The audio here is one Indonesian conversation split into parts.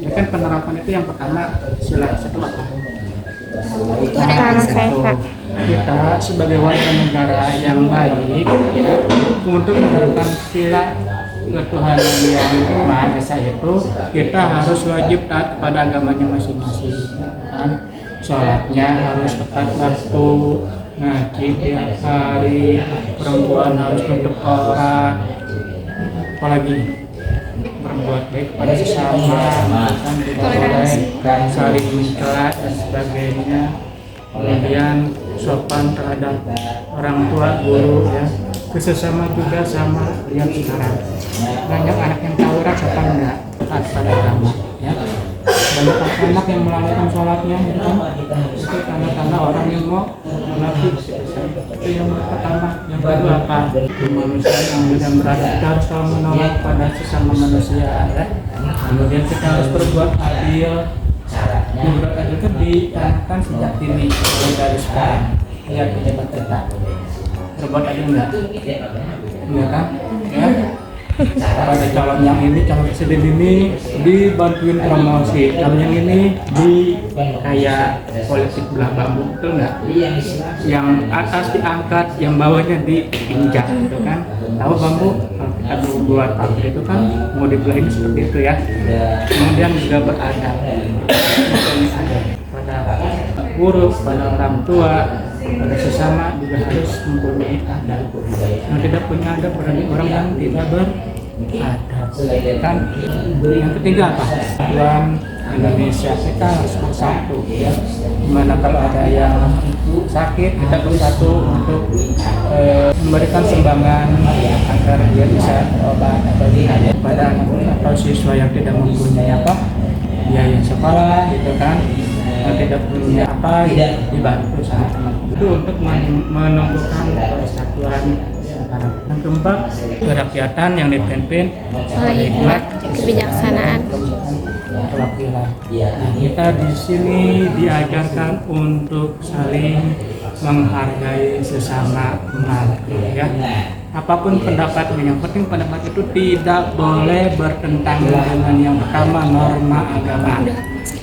Ya kan penerapan itu yang pertama sila satu apa? Kita sebagai warga negara yang baik ya, untuk menerapkan sila ketuhanan yang Maha Esa itu kita harus wajib taat kepada agamanya masing-masing kan? Sholatnya harus tepat waktu, ngaji tiap hari, perempuan harus tutup aurat, apalagi berbuat baik kepada sesama, kan tidak boleh saling mencela dan sebagainya. Kemudian sopan terhadap orang tua, guru ya, kesesama juga sama lihat sekarang. Banyak anak yang tawuran sopan enggak taat pada agama ya. Banyak anak yang melalaikan sholatnya gitu kan. Itu tanda-tanda orang yang mau munafik. Itu yang pertama. Yang kedua apa? Manusia yang berada, kita harus selalu menolong pada sesama manusia ya. Kemudian kita harus berbuat adil. Berbuat adil itu ditanamkan sejak dini dari sekarang. Lihat pejabat kita. Berbuat adil enggak? Enggak kan? Ya. Pada calon yang ini, calon presiden ini dibantuin promosi, calon yang ini di kayak politik belah bambu, betul nggak? Yang atas diangkat, yang bawahnya diinjak, gitu kan? Tahu bambu? Kalau kita buat pabrik itu kan mau dibelah ini seperti itu ya. Kemudian juga beradab, pada guru, pada orang tua, pada sesama juga harus mempunyai adab. Yang tidak punya adab berarti orang yang tidak beradab. Kan yang ketiga apa? Dalam Indonesia kita harus bersatu ya. Dimana kalau ada yang sakit kita bersatu untuk memberikan sumbangan agar dia bisa berobat pada anak atau siswa yang tidak mempunyai apa biaya sekolah gitu kan, yang tidak punya apa dibantu sama teman itu untuk menumbuhkan persatuan. Yang keempat, kerakyatan yang dipimpin oleh hikmat, kebijaksanaan, perwakilan. Nah, kita di sini diajarkan untuk saling menghargai sesama umat, ya. Apapun pendapatnya, yang penting pendapat itu tidak boleh bertentangan dengan yang pertama norma agama,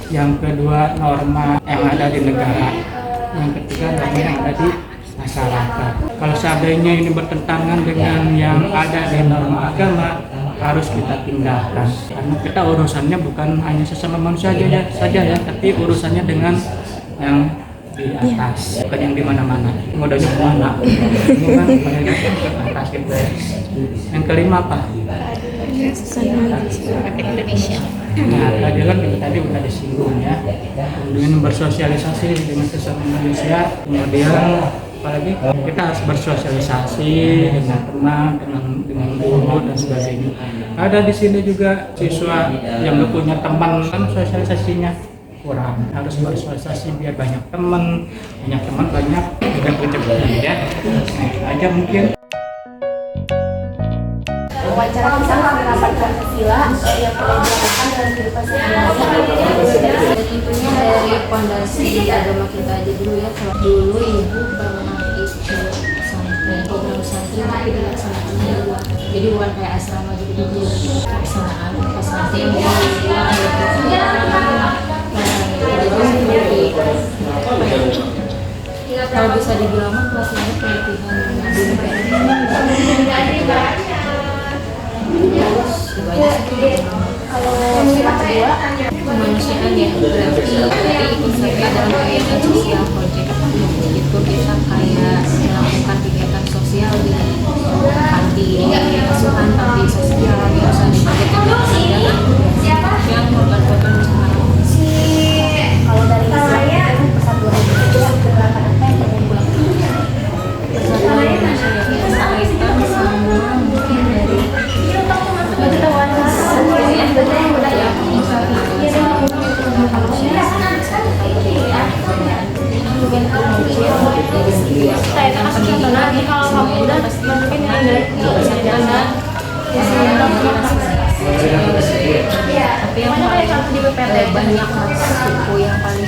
yang kedua norma yang ada di negara, yang ketiga norma yang ada di masyarakat. Kalau seandainya ini bertentangan dengan yang ada di norma agama, harus kita tinggalkan. Karena kita urusannya bukan hanya sesama manusia saja ya, tapi urusannya dengan yang di atas, bukan yang di mana-mana. Modalnya kemana? Ini kan modalnya ke atas gitu. Yang kelima apa? Indonesia. Nah, keadilan kita tadi udah disinggung ya. Dengan bersosialisasi dengan sesama manusia, kemudian apalagi kita harus bersosialisasi dengan teman, dengan guru dan sebagainya. Ada di sini juga siswa yang nggak punya teman, kan sosialisasinya kurang. Harus bersosialisasi biar banyak teman banyak ucap-ucapan ya. Nah, aja mungkin. Wawancara kita merapat Pancasila yang telah dilakukan dalam kehidupan sehari-hari. Tentunya dari fondasi agama kita aja dulu ya. Dulu ibu pernah ikut sampai program santri tapi dilaksanakan di luar. Jadi bukan kayak asrama gitu pelaksanaan pas nanti yang kalau bisa dibilang mah pelatihan kalau yang kedua kemanusiaan ya, berarti ikut serta dalam kegiatan sosial project itu kita kayak melakukan kegiatan sosial di panti asuhan, panti sosial yayasan di yang korban-korban bencana. Kalau dari saya persatuan itu gerakan apa yang terkumpul? Persatuan Indonesia ya, kaitan sama mungkin dari kalau kamu udah masukin yang dari tapi yang paling di BPT banyak suku yang paling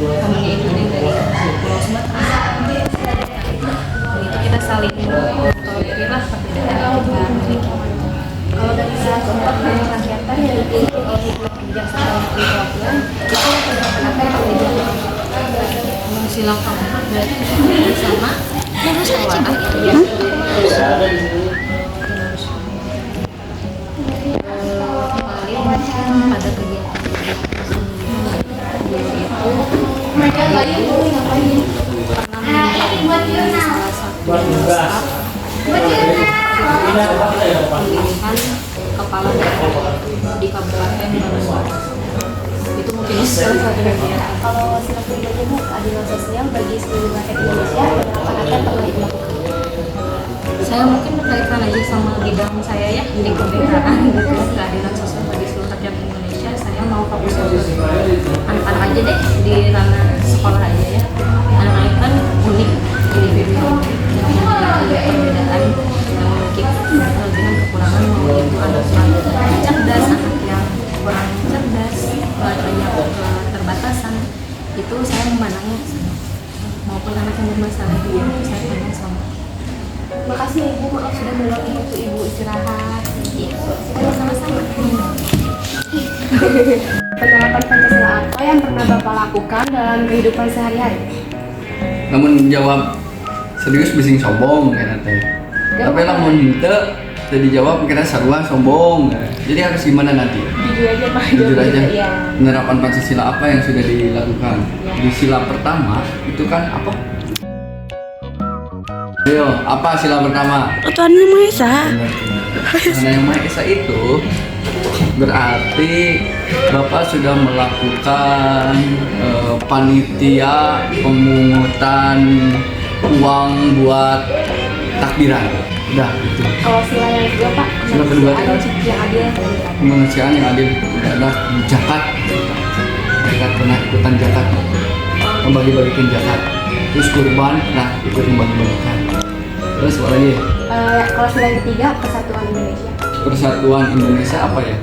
kami itu dari Pulau Sumatera itu kita saling tolerir lah perbedaan kita. Kalau dari saya kerakyatan yang dipimpin oleh hikmat kebijaksanaan dan perwakilan itu penerapan apa yang akan dijalankan? Sila keempat berarti bersama musyawarah kembali pada kegiatan mereka lagi ngapain pernah menjadi salah satu staf pemilihan kepala daerah di Kabupaten Bandung. Itu mungkin salah satu kegiatan. Kalau sila kelima Bu, keadilan sosial bagi seluruh rakyat Indonesia, apa akan pernah dilakukan? Saya mungkin berkaitan aja sama bidang saya ya di kebenaran gitu, keadilan sosial bagi seluruh rakyat Indonesia. Saya mau fokus anak-anak aja deh di ranah sekolah aja ya. Anak-anak kan unik individu yang memiliki perbedaan, yang memiliki kelebihan kekurangan, mau itu anak yang cerdas, anak yang kurang cerdas, banyak keterbatasan. Itu saya memandangnya maupun anak yang bermasalah itu saya pandang sama. Makasih ya Ibu, maaf sudah menolong waktu Ibu istirahat. Iya, sama-sama. Penerapan Pancasila apa yang pernah Bapak lakukan dalam kehidupan sehari-hari? Namun jawab serius bising sombong kayaknya teh. Tapi lamun henteu teu dijawab kira sarua sombong. Jadi harus gimana nanti? Jujur aja Pak. Jujur aja. Iya. Penerapan Pancasila apa yang sudah dilakukan? Di sila pertama itu kan apa? Ayo, apa sila pertama? Tuhan Yang Maha Esa. Karena Yang Maha Esa itu berarti Bapak sudah melakukan panitia pemungutan uang buat takbiran. Udah itu. Kalau sila yang kedua Pak, Sila kedua ada itu? yang adil. Kemanusiaan yang adil adalah zakat. Zakat pernah ikutan zakat, membagi-bagikan zakat. Terus kurban, nah ikut membagi-bagikan. Terus apa lagi? Kalau sila yang ketiga, persatuan Indonesia. Persatuan Indonesia apa ya?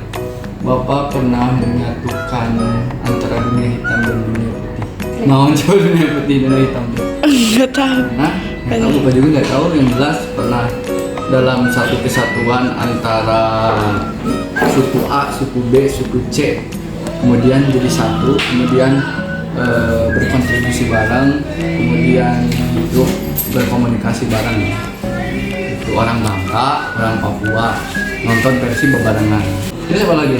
Bapak pernah menyatukan antara dunia hitam dan dunia putih. Naon coba dunia putih dan dunia hitam? Nggak tahu. Nah, nggak tahu, Bapak juga nggak tahu. Yang jelas pernah dalam satu kesatuan antara suku A, suku B, suku C, kemudian jadi satu, kemudian berkontribusi bareng, kemudian hidup berkomunikasi bareng. Itu orang Bangka, orang Papua nonton versi bebarengan. Ini apa lagi?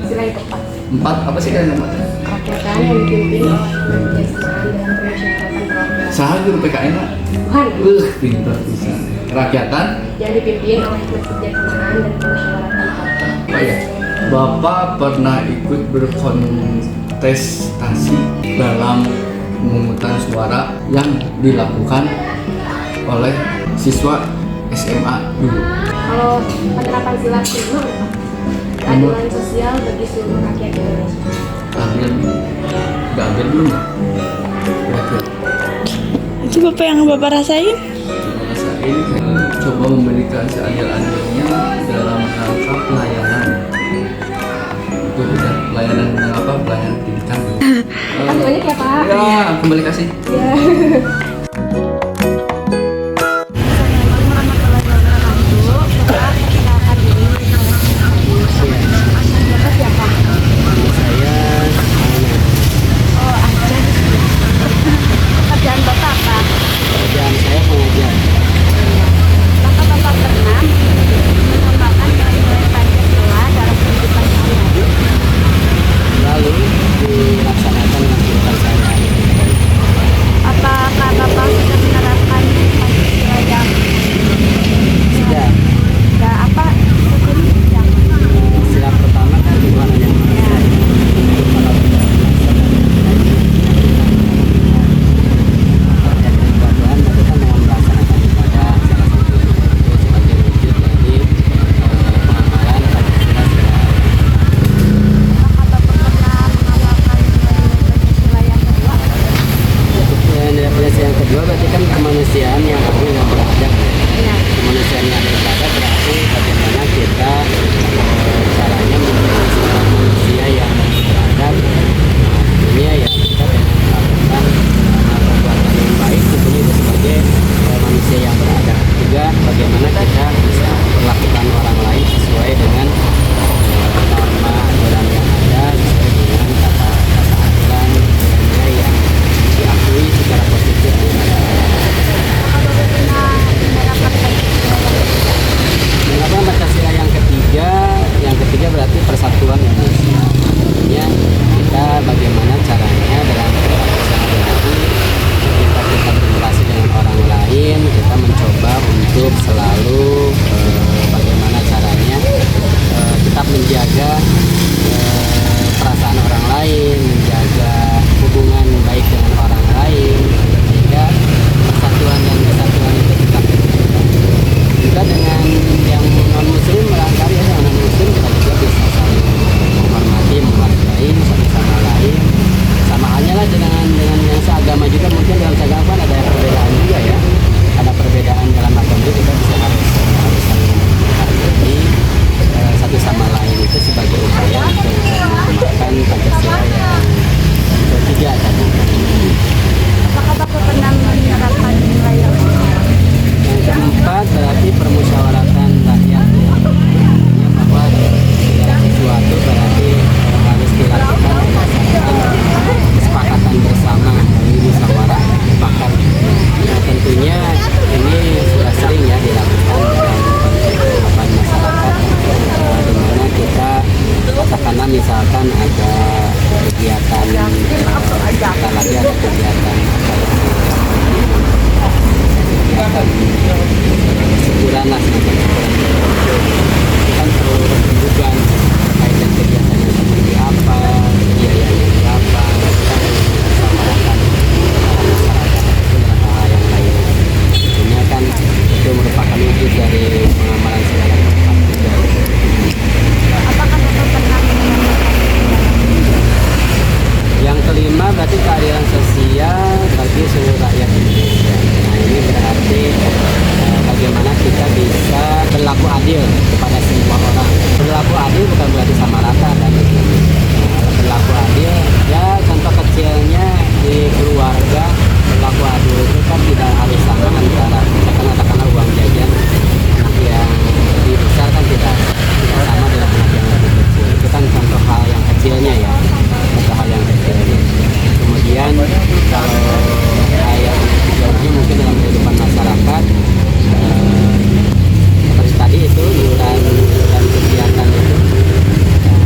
Sila yang keempat, 4 apa sih kan namanya? kerakyatan yang dipimpin oleh kebijaksanaan dan permusyawaratan perwakilan. Saha guru PKN Pak? Tuhan, Pintar bisa. Kerakyatan yang dipimpin oleh kebijaksanaan dan permusyawaratan perwakilan. apa ya? Bapak pernah ikut berkontestasi dalam pemungutan suara yang dilakukan oleh siswa SMA dulu. Kalau penerapan sila kelima apa? Keadilan sosial bagi seluruh rakyat Indonesia. Adil, udah adil belum ya? Berarti Itu Bapak yang Bapak rasain? rasain coba memberikan seadil-adilnya dalam rangka pelayanan. Itu udah pelayanan dengan apa? Pelayanan pendidikan. Kan banyak ya Pak? Ya, kembali kasih. Ya. Pekerjaan Bapak apa? Pekerjaan saya pengajar. Bapak pernah mengembangkan nilai-nilai Pancasila dalam kehidupan sehari-hari. Lalu dilaksanakan dengan kehidupan sehari-hari. ketiga berarti persatuan manusia. Tentunya kita bagaimana caranya dalam kehidupan sehari-hari ketika kita berinteraksi dengan orang lain, kita mencoba untuk selalu bagaimana caranya tetap menjaga perasaan orang lain, menjaga hubungan baik dengan orang lain, sehingga persatuan dan kesatuan itu tetap terjaga. Juga dengan yang non muslim, barangkali ada non muslim kita juga bisa saling menghormati, menghargai satu sama lain. Sama halnya lah dengan yang seagama juga, mungkin dalam seagama ada perbedaan juga ya, ada perbedaan dalam agama itu kita bisa harus saling menghargai satu sama lain, itu sebagai upaya untuk mengamalkan Pancasila yang ketiga tadi. Apakah Bapak pernah menerapkan nilai yang Yang keempat berarti permusyawaratan rakyat, ya. Artinya bahwa segala sesuatu berarti harus dilakukan berdasarkan kesepakatan bersama dari musyawarah mufakat. Nah, tentunya ini sudah sering ya dilakukan dalam konteks kehidupan masyarakat, di mana kita katakanlah misalkan ada kegiatan kita lagi ada kegiatan syukuran lah, semacam syukuran kan perlu rembukan terkait dengan kegiatannya seperti apa, biayanya berapa, kita mengusamakan masyarakat itu dalam hal yang lain. Tentunya kan itu merupakan wujud dari pengamalan segala tempat juga. apakah Bapak pernah Yang kelima berarti keadilan sosial bagi seluruh rakyat Indonesia. Nah, ini berarti bagaimana kita bisa berlaku adil kepada semua orang. Berlaku adil bukan berarti sama rata kan. Berlaku adil ya, contoh kecilnya di keluarga, berlaku adil itu kan tidak harus sama antara katakanlah uang jajan anak yang lebih besar kan tidak sama dengan anak yang lebih kecil. Itu kan contoh hal yang kecilnya ya, contoh hal yang kecilnya. Kemudian kalau hal yang jauhnya mungkin dalam kehidupan masyarakat, seperti tadi itu iuran kegiatan itu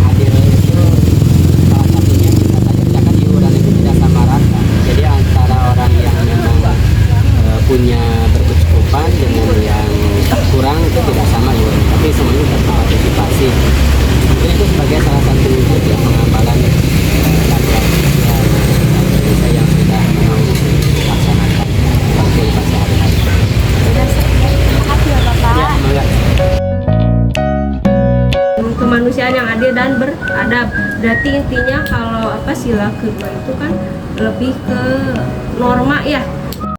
adil itu salah satunya bisa saja misalkan iuran itu tidak sama rata. Jadi antara orang yang memang punya berkecukupan dengan yang kurang itu tidak sama iuran, tapi semuanya berpartisipasi. Mungkin itu sebagai salah satu wujud ya pengambalan keadilan sosial Indonesia yang sudah memang dilaksanakan dalam kehidupan sehari-hari. Terima kasih ya Bapak. Ya, semoga. Kemanusiaan yang adil dan beradab. Berarti intinya kalau sila kedua itu kan lebih ke norma ya,